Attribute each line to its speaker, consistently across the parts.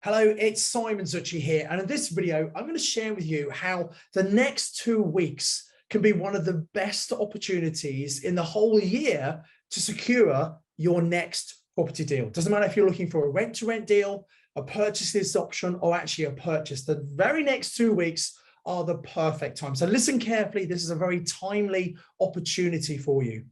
Speaker 1: Hello, it's Simon Zutshi here, and in this video, I'm going to share with you how the next 2 weeks can be one of the best opportunities in the whole year to secure your next property deal. Doesn't matter if you're looking for a rent-to-rent deal, a purchase option, or actually a purchase. The very next 2 weeks are the perfect time. So listen carefully. This is a very timely opportunity for you.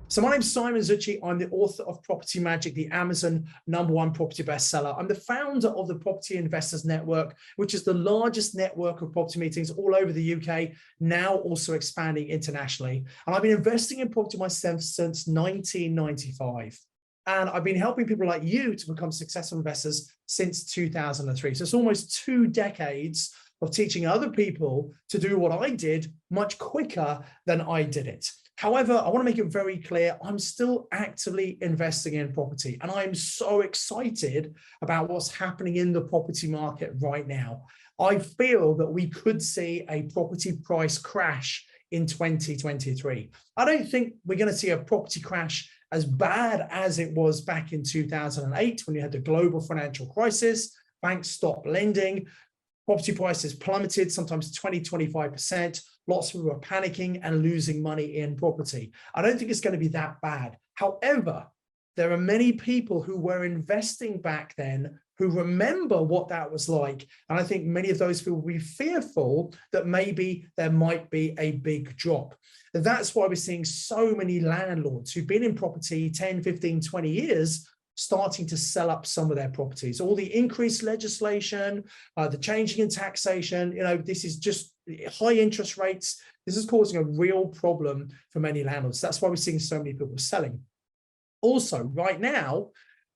Speaker 1: So my name's Simon Zutshi. I'm the author of Property Magic, the Amazon #1 property bestseller. I'm the founder of the Property Investors Network, which is the largest network of property meetings all over the UK, now also expanding internationally. And I've been investing in property myself since 1995. And I've been helping people like you to become successful investors since 2003. So it's almost 2 decades of teaching other people to do what I did much quicker than I did it. However, I want to make it very clear, I'm still actively investing in property, and I'm so excited about what's happening in the property market right now. I feel that we could see a property price crash in 2023. I don't think we're going to see a property crash as bad as it was back in 2008 when you had the global financial crisis, banks stopped lending, property prices plummeted, sometimes 20–25%. Lots of people were panicking and losing money in property. I don't think it's going to be that bad. However, there are many people who were investing back then who remember what that was like. And I think many of those people will be fearful that maybe there might be a big drop. And that's why we're seeing so many landlords who've been in property 10, 15, 20 years starting to sell up some of their properties. All the increased legislation, the changing in taxation, this is just high interest rates. This is causing a real problem for many landlords. That's why we're seeing so many people selling. Also, right now,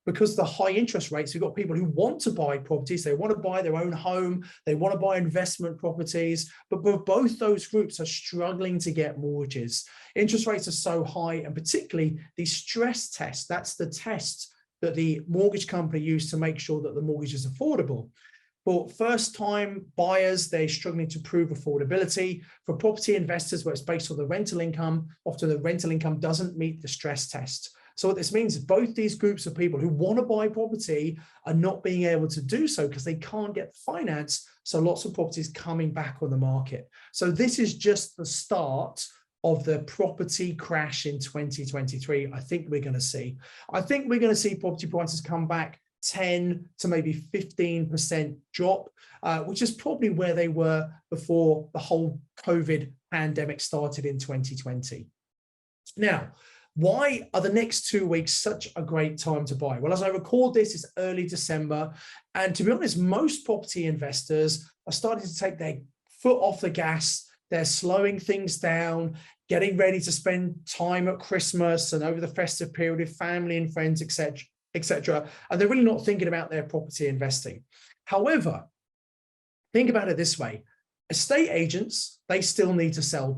Speaker 1: because of the high interest rates, we've got people who want to buy properties. They want to buy their own home. They want to buy investment properties. But both those groups are struggling to get mortgages. Interest rates are so high, and particularly the stress test. That's the test that the mortgage company used to make sure that the mortgage is affordable. For first-time buyers, they're struggling to prove affordability. For property investors, where it's based on the rental income, often the rental income doesn't meet the stress test. So what this means is both these groups of people who want to buy property are not being able to do so because they can't get finance. So lots of properties coming back on the market. So this is just the start of the property crash in 2023. I think we're going to see. I think we're going to see property prices come back 10 to maybe 15% drop, which is probably where they were before the whole COVID pandemic started in 2020. Now, why are the next 2 weeks such a great time to buy? Well, as I record this, it's early December. And to be honest, most property investors are starting to take their foot off the gas. They're slowing things down, getting ready to spend time at Christmas and over the festive period with family and friends, etc. And they're really not thinking about their property investing. However, think about it this way. Estate agents, they still need to sell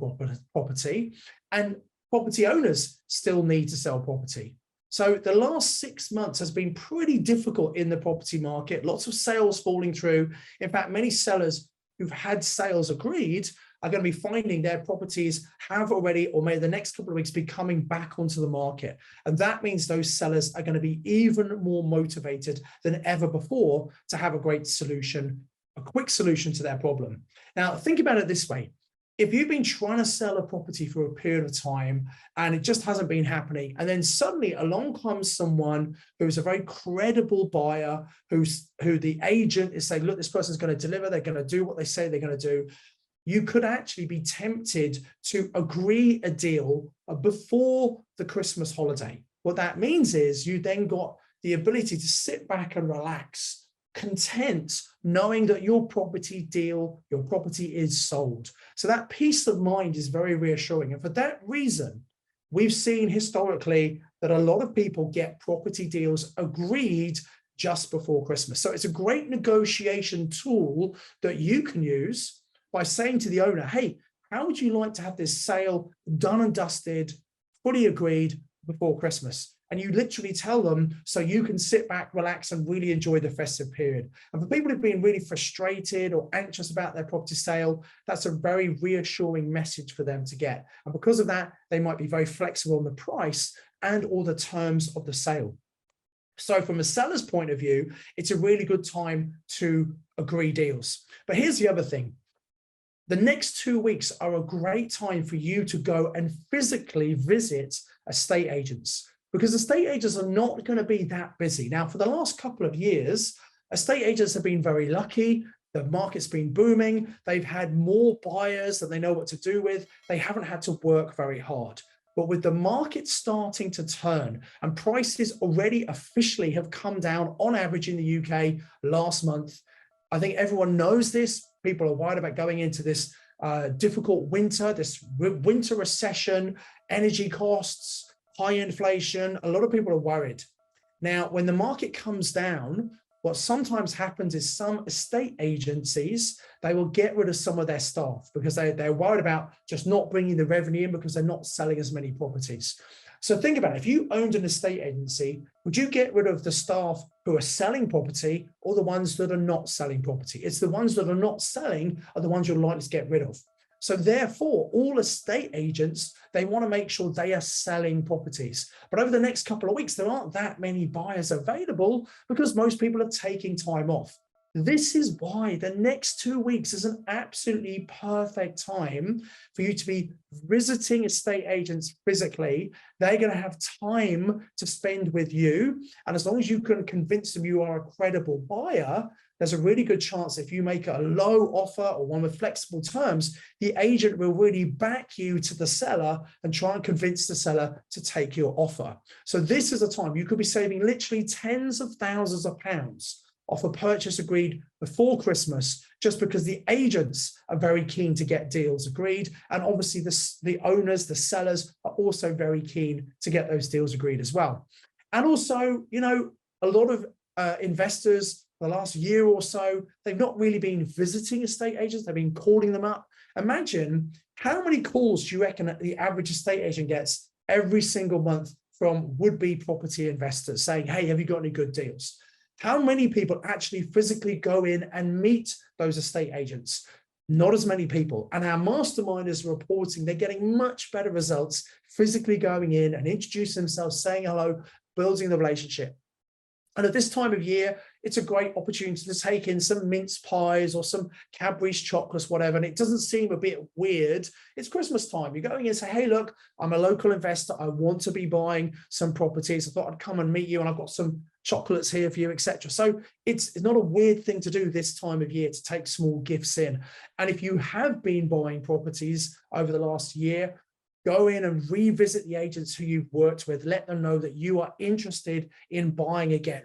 Speaker 1: property, and property owners still need to sell property. So the last 6 months has been pretty difficult in the property market. Lots of sales falling through. In fact, many sellers who've had sales agreed are going to be finding their properties have already, or maybe the next couple of weeks, be coming back onto the market. And that means those sellers are going to be even more motivated than ever before to have a great solution, a quick solution to their problem. Now, think about it this way. If you've been trying to sell a property for a period of time and it just hasn't been happening, and then suddenly along comes someone who's a very credible buyer, who the agent is saying, look, this person's going to deliver, they're going to do what they say they're going to do, you could actually be tempted to agree a deal before the Christmas holiday. What that means is you then got the ability to sit back and relax, content, knowing that your property is sold. So that peace of mind is very reassuring. And for that reason, we've seen historically that a lot of people get property deals agreed just before Christmas. So it's a great negotiation tool that you can use by saying to the owner, hey, how would you like to have this sale done and dusted, fully agreed before Christmas? And you literally tell them so you can sit back, relax, and really enjoy the festive period. And for people who've been really frustrated or anxious about their property sale, that's a very reassuring message for them to get. And because of that, they might be very flexible on the price and all the terms of the sale. So from a seller's point of view, it's a really good time to agree deals. But here's the other thing. The next 2 weeks are a great time for you to go and physically visit estate agents, because estate agents are not going to be that busy. Now, for the last couple of years, estate agents have been very lucky. The market's been booming. They've had more buyers that they know what to do with. They haven't had to work very hard. But with the market starting to turn and prices already officially have come down on average in the UK last month, I think everyone knows this. People are worried about going into this difficult winter, this winter recession, energy costs, high inflation. A lot of people are worried. Now, when the market comes down, what sometimes happens is some estate agencies, they will get rid of some of their staff because they're worried about just not bringing the revenue in because they're not selling as many properties. So think about it. If you owned an estate agency, would you get rid of the staff who are selling property or the ones that are not selling property? It's the ones that are not selling are the ones you're likely to get rid of. So therefore, all estate agents, they want to make sure they are selling properties. But over the next couple of weeks, there aren't that many buyers available because most people are taking time off. This is why the next 2 weeks is an absolutely perfect time for you to be visiting estate agents physically. They're going to have time to spend with you. And as long as you can convince them you are a credible buyer, there's a really good chance if you make a low offer or one with flexible terms, the agent will really back you to the seller and try and convince the seller to take your offer. So this is a time you could be saving literally tens of thousands of pounds off a purchase agreed before Christmas, just because the agents are very keen to get deals agreed. And obviously the owners, the sellers are also very keen to get those deals agreed as well. And also, you know, a lot of investors the last year or so, they've not really been visiting estate agents, they've been calling them up. Imagine how many calls do you reckon that the average estate agent gets every single month from would-be property investors saying, hey, have you got any good deals? How many people actually physically go in and meet those estate agents? Not as many people. And our masterminders are reporting they're getting much better results physically going in and introducing themselves, saying hello, building the relationship. And at this time of year, it's a great opportunity to take in some mince pies or some Cadbury's chocolates, whatever. And it doesn't seem a bit weird. It's Christmas time. You're going in and say, hey, look, I'm a local investor. I want to be buying some properties. I thought I'd come and meet you and I've got some chocolates here for you, etc. So it's not a weird thing to do this time of year to take small gifts in. And if you have been buying properties over the last year, go in and revisit the agents who you've worked with. Let them know that you are interested in buying again.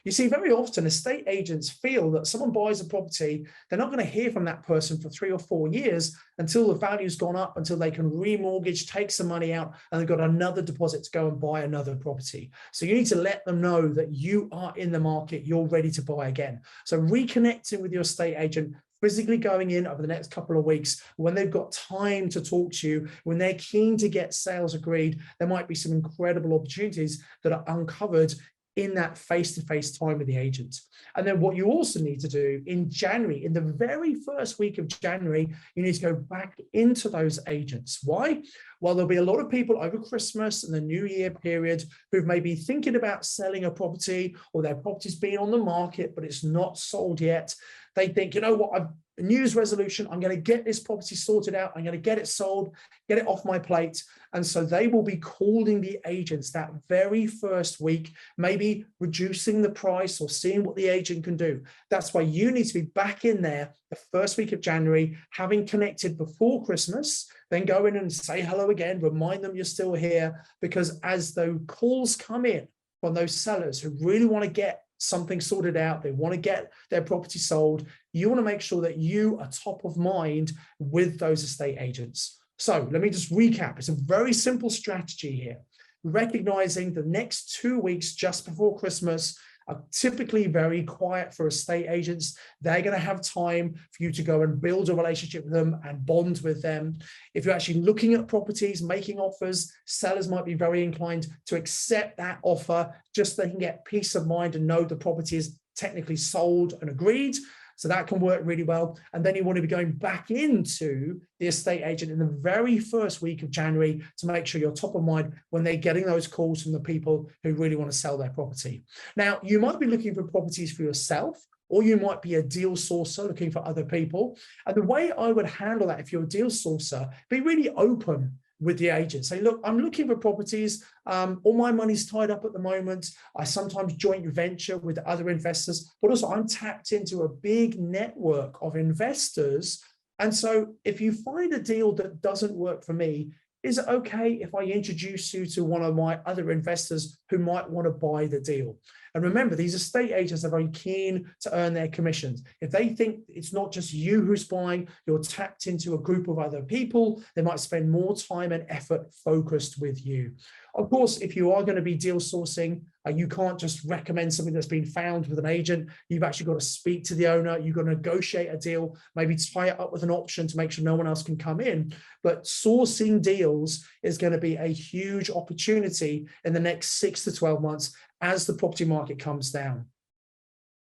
Speaker 1: You see, very often estate agents feel that someone buys a property, they're not going to hear from that person for 3 or 4 years until the value's gone up, until they can remortgage, take some money out, and they've got another deposit to go and buy another property. So you need to let them know that you are in the market, you're ready to buy again. So reconnecting with your estate agent, physically going in over the next couple of weeks, when they've got time to talk to you, when they're keen to get sales agreed, there might be some incredible opportunities that are uncovered in that face-to-face time with the agent. And then what you also need to do in January, in the very first week of January, you need to go back into those agents. Why? Well, there'll be a lot of people over Christmas and the New Year period who may be thinking about selling a property, or their property's been on the market, but it's not sold yet. They think, you know what, I've a New Year's resolution, I'm going to get this property sorted out, I'm going to get it sold, get it off my plate. And so they will be calling the agents that very first week, maybe reducing the price or seeing what the agent can do. That's why you need to be back in there the first week of January, having connected before Christmas, then go in and say hello again, remind them you're still here, because as the calls come in from those sellers who really want to get something sorted out, they want to get their property sold, you want to make sure that you are top of mind with those estate agents. So let me just recap. It's a very simple strategy here. Recognizing the next 2 weeks just before Christmas are typically very quiet for estate agents. They're going to have time for you to go and build a relationship with them and bond with them. If you're actually looking at properties, making offers, sellers might be very inclined to accept that offer just so they can get peace of mind and know the property is technically sold and agreed. So that can work really well. And then you want to be going back into the estate agent in the very first week of January to make sure you're top of mind when they're getting those calls from the people who really want to sell their property. Now, you might be looking for properties for yourself, or you might be a deal sourcer looking for other people. And the way I would handle that, if you're a deal sourcer, be really open with the agent. Say, look, I'm looking for properties. All my money's tied up at the moment. I sometimes joint venture with other investors, but also I'm tapped into a big network of investors. And so if you find a deal that doesn't work for me, is it okay if I introduce you to one of my other investors who might want to buy the deal? And remember, these estate agents are very keen to earn their commissions. If they think it's not just you who's buying, you're tapped into a group of other people, they might spend more time and effort focused with you. Of course, if you are going to be deal sourcing, you can't just recommend something that's been found with an agent. You've actually got to speak to the owner. You've got to negotiate a deal, maybe tie it up with an option to make sure no one else can come in. But sourcing deals is going to be a huge opportunity in the next 6 to 12 months as the property market comes down.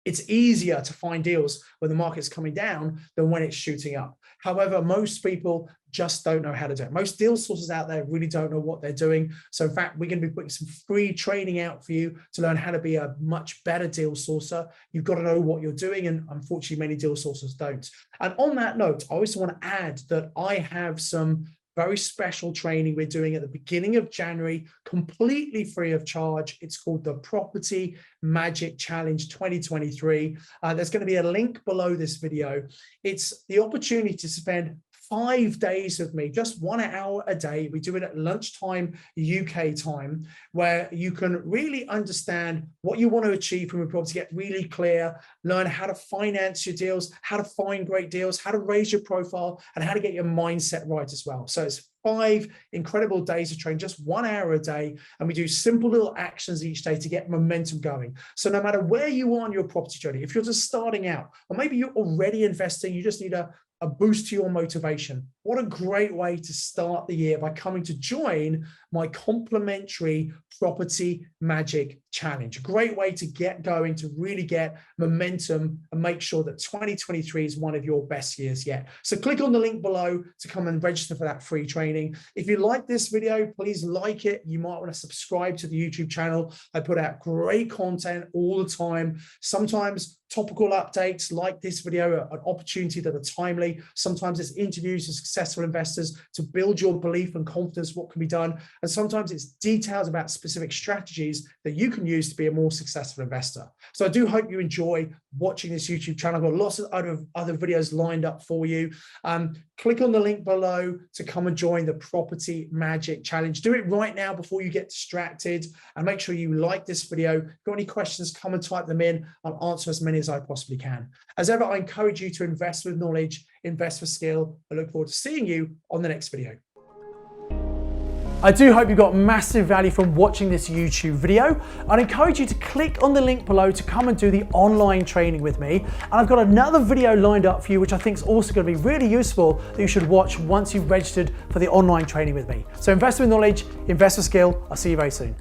Speaker 1: It's easier to find deals when the market's coming down than when it's shooting up. However, most people just don't know how to do it. Most deal sources out there really don't know what they're doing. So in fact, we're going to be putting some free training out for you to learn how to be a much better deal sourcer. You've got to know what you're doing, and unfortunately, many deal sourcers don't. And on that note, I also want to add that I have some very special training we're doing at the beginning of January, completely free of charge. It's called the Property Magic Challenge 2023. There's going to be a link below this video. It's the opportunity to spend 5 days with me, just 1 hour a day. We do it at lunchtime, UK time, where you can really understand what you want to achieve from a property, get really clear, learn how to finance your deals, how to find great deals, how to raise your profile, and how to get your mindset right as well. So it's 5 incredible days of training, just 1 hour a day. And we do simple little actions each day to get momentum going. So no matter where you are on your property journey, if you're just starting out, or maybe you're already investing, you just need a boost to your motivation. What a great way to start the year by coming to join my complimentary Property Magic Challenge. A great way to get going, to really get momentum and make sure that 2023 is one of your best years yet. So click on the link below to come and register for that free training. If you like this video, please like it. You might want to subscribe to the YouTube channel. I put out great content all the time. Sometimes topical updates like this video, an opportunity that are timely. Sometimes it's interviews with successful investors to build your belief and confidence what can be done. And sometimes it's details about specific strategies that you can use to be a more successful investor. So I do hope you enjoy watching this YouTube channel. I've got lots of other videos lined up for you. Click on the link below to come and join the Property Magic Challenge. Do it right now before you get distracted, and make sure you like this video. If you've got any questions, come and type them in. I'll answer as many as I possibly can. As ever, I encourage you to invest with knowledge, invest for skill. I look forward to seeing you on the next video. I do hope you got massive value from watching this YouTube video. I'd encourage you to click on the link below to come and do the online training with me. And I've got another video lined up for you, which I think is also going to be really useful, that you should watch once you've registered for the online training with me. So invest with knowledge, invest with skill. I'll see you very soon.